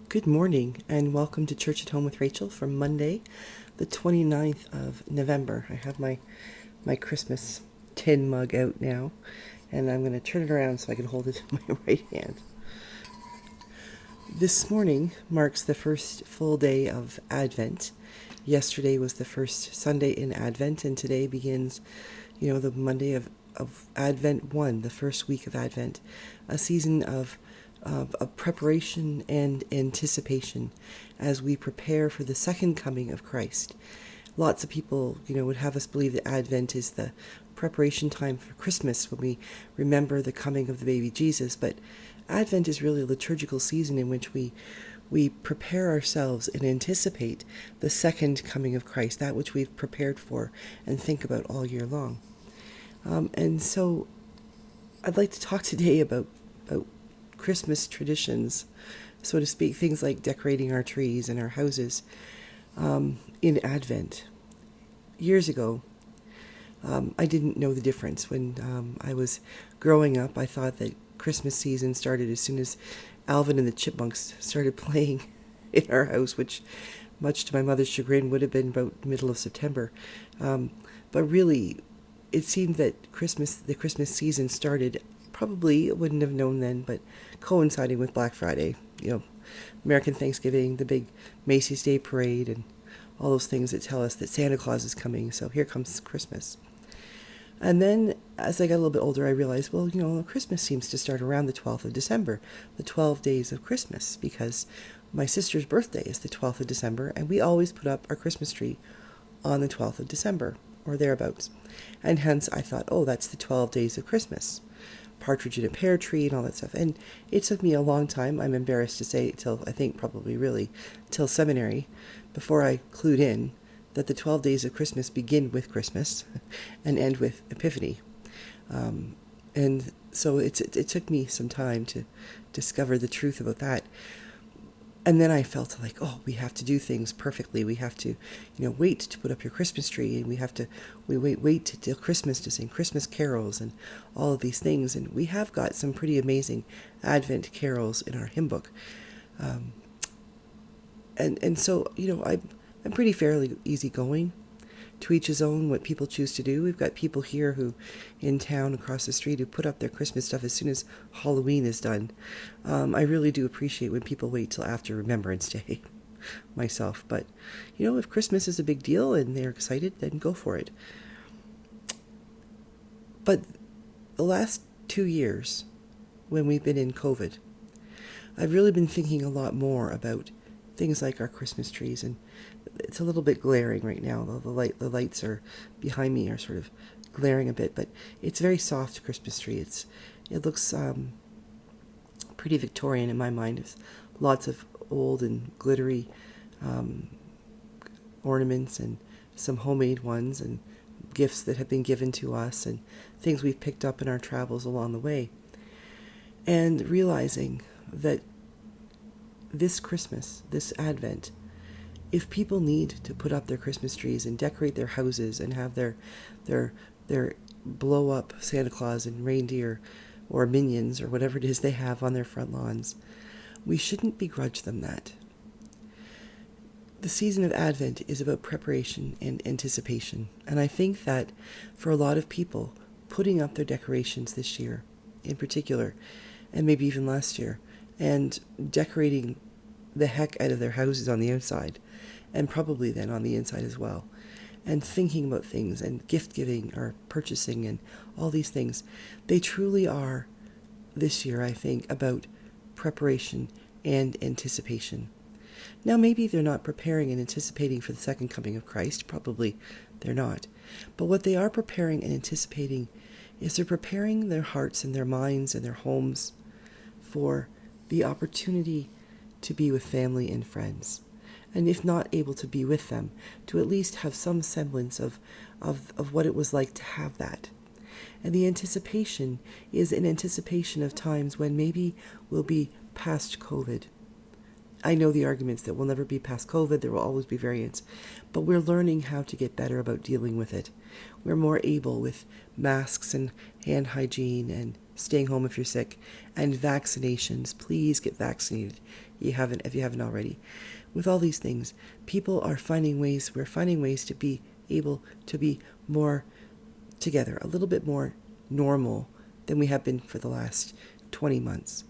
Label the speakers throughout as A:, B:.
A: Good morning and welcome to Church at Home with Rachel for Monday, the 29th of November. I have my Christmas tin mug out now, and I'm going to turn it around so I can hold it in my right hand. This morning marks the first full day of Advent. Yesterday was the first Sunday in Advent, and today begins, the Monday of Advent 1, the first week of Advent, a season of preparation and anticipation as we prepare for the second coming of Christ. Lots of people, would have us believe that Advent is the preparation time for Christmas when we remember the coming of the baby Jesus, but Advent is really a liturgical season in which we prepare ourselves and anticipate the second coming of Christ, that which we've prepared for and think about all year long. And so I'd like to talk today about Christmas traditions, so to speak, things like decorating our trees and our houses in Advent. Years ago, I didn't know the difference. When I was growing up, I thought that Christmas season started as soon as Alvin and the Chipmunks started playing in our house, which, much to my mother's chagrin, would have been about the middle of September. But really, it seemed that the Christmas season started, probably wouldn't have known then, but coinciding with Black Friday, American Thanksgiving, the big Macy's Day Parade, and all those things that tell us that Santa Claus is coming. So here comes Christmas. And then as I got a little bit older, I realized, Christmas seems to start around the 12th of December, the 12 days of Christmas, because my sister's birthday is the 12th of December, and we always put up our Christmas tree on the 12th of December, or thereabouts. And hence I thought, that's the 12 days of Christmas. Partridge in a pear tree and all that stuff. And it took me a long time, I'm embarrassed to say, till seminary, before I clued in that the 12 days of Christmas begin with Christmas and end with Epiphany. And so it took me some time to discover the truth about that. And then I felt like, we have to do things perfectly. We have to, wait to put up your Christmas tree, and we wait till Christmas to sing Christmas carols and all of these things. And we have got some pretty amazing Advent carols in our hymn book. And so, I'm pretty fairly easygoing. To each his own, what people choose to do. We've got people here who, in town across the street, who put up their Christmas stuff as soon as Halloween is done. I really do appreciate when people wait till after Remembrance Day, myself. But, if Christmas is a big deal and they're excited, then go for it. But the last 2 years, when we've been in COVID, I've really been thinking a lot more about things like our Christmas trees, and it's a little bit glaring right now. The lights are behind me are sort of glaring a bit, but it's a very soft Christmas tree. It looks pretty Victorian in my mind. There's lots of old and glittery ornaments and some homemade ones and gifts that have been given to us and things we've picked up in our travels along the way. And realizing that this Christmas, this Advent, if people need to put up their Christmas trees and decorate their houses and have their blow up Santa Claus and reindeer or minions or whatever it is they have on their front lawns, we shouldn't begrudge them that. The season of Advent is about preparation and anticipation, and I think that for a lot of people, putting up their decorations this year in particular, and maybe even last year, and decorating the heck out of their houses on the outside, and probably then on the inside as well, and thinking about things, and gift giving or purchasing and all these things, they truly are, this year, I think, about preparation and anticipation. Now, maybe they're not preparing and anticipating for the second coming of Christ. Probably they're not. But what they are preparing and anticipating is they're preparing their hearts and their minds and their homes for the opportunity to be with family and friends. And if not able to be with them, to at least have some semblance of what it was like to have that. And the anticipation is an anticipation of times when maybe we'll be past COVID. I know the arguments that we'll never be past COVID, there will always be variants, but we're learning how to get better about dealing with it. We're more able with masks and hand hygiene and staying home if you're sick, and vaccinations. Please get vaccinated if you haven't already. With all these things, we're finding ways to be able to be more together, a little bit more normal than we have been for the last 20 months.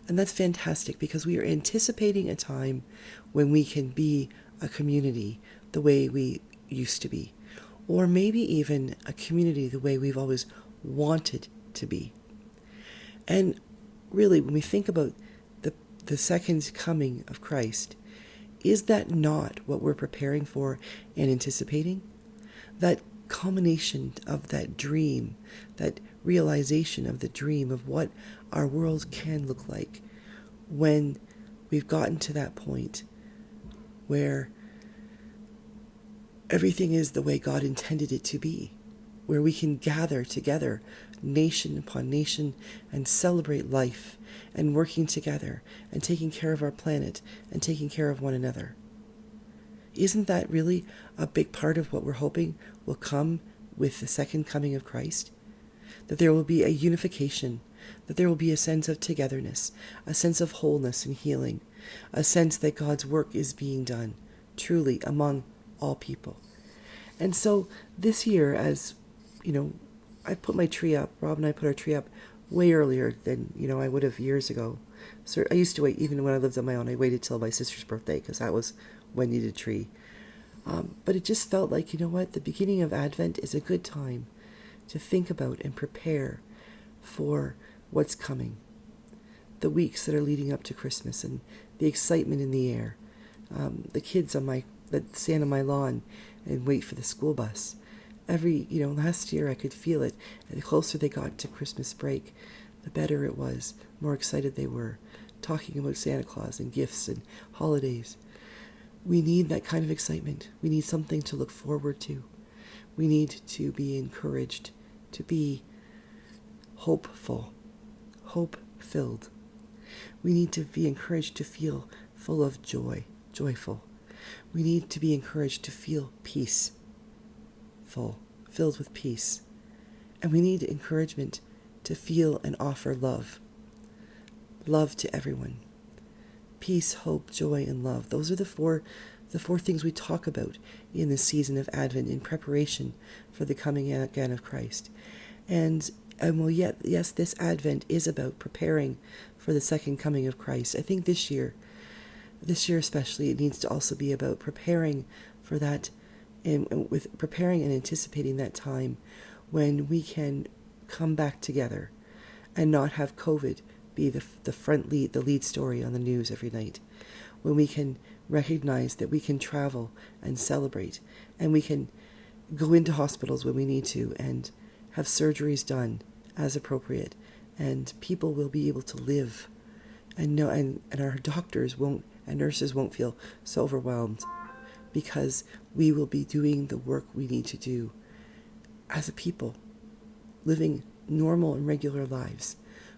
A: And that's fantastic because we are anticipating a time when we can be a community the way we used to be, or maybe even a community the way we've always wanted to be. And really, when we think about the second coming of Christ, is that not what we're preparing for and anticipating? That culmination of that dream, that realization of the dream of what our world can look like when we've gotten to that point where everything is the way God intended it to be, where we can gather together, nation upon nation, and celebrate life, and working together, and taking care of our planet, and taking care of one another. Isn't that really a big part of what we're hoping will come with the second coming of Christ? That there will be a unification, that there will be a sense of togetherness, a sense of wholeness and healing, a sense that God's work is being done, truly, among all people. And so this year, as you know, I put my tree up. Rob and I put our tree up way earlier than I would have years ago. So I used to wait, even when I lived on my own. I waited till my sister's birthday because that was when you needed a tree. But it just felt like, the beginning of Advent is a good time to think about and prepare for what's coming. The weeks that are leading up to Christmas and the excitement in the air. The kids that stand on my lawn and wait for the school bus. Last year I could feel it. And the closer they got to Christmas break, the better it was, more excited they were, talking about Santa Claus and gifts and holidays. We need that kind of excitement. We need something to look forward to. We need to be encouraged to be hopeful, hope-filled. We need to be encouraged to feel full of joy, joyful. We need to be encouraged to feel peaceful, filled with peace. And we need encouragement to feel and offer love to everyone. Peace, hope, joy, and love. Those are the four things we talk about in the season of Advent in preparation for the coming again of Christ. Yes, this Advent is about preparing for the second coming of Christ. I think this year especially, it needs to also be about preparing for that, and with preparing and anticipating that time when we can come back together and not have COVID be the lead story on the news every night, when we can recognize that we can travel and celebrate, and we can go into hospitals when we need to and have surgeries done as appropriate, and people will be able to live and know, and our doctors and nurses won't feel so overwhelmed, because we will be doing the work we need to do as a people, living normal and regular lives,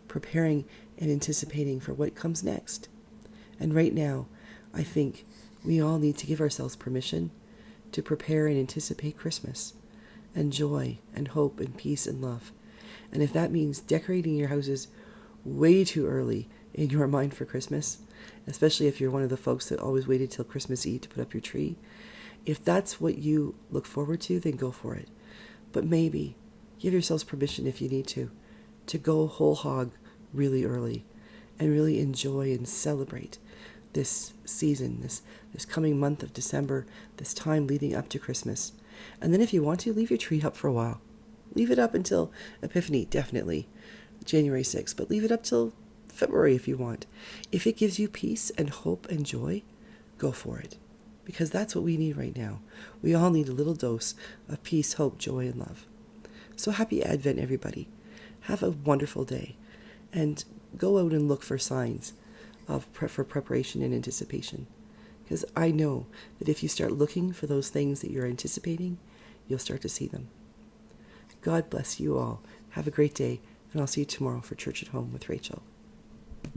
A: preparing and anticipating for what comes next. And right now, I think we all need to give ourselves permission to prepare and anticipate Christmas and joy and hope and peace and love. And if that means decorating your houses way too early in your mind for Christmas, especially if you're one of the folks that always waited till Christmas Eve to put up your tree, if that's what you look forward to, then go for it. But maybe give yourselves permission, if you need to go whole hog really early and really enjoy and celebrate this season, this coming month of December, this time leading up to Christmas. And then if you want to, leave your tree up for a while. Leave it up until Epiphany, definitely, January 6th, but leave it up till February if you want. If it gives you peace and hope and joy, go for it. Because that's what we need right now. We all need a little dose of peace, hope, joy, and love. So happy Advent, everybody. Have a wonderful day. And go out and look for signs for preparation and anticipation. Because I know that if you start looking for those things that you're anticipating, you'll start to see them. God bless you all. Have a great day, and I'll see you tomorrow for Church at Home with Rachel.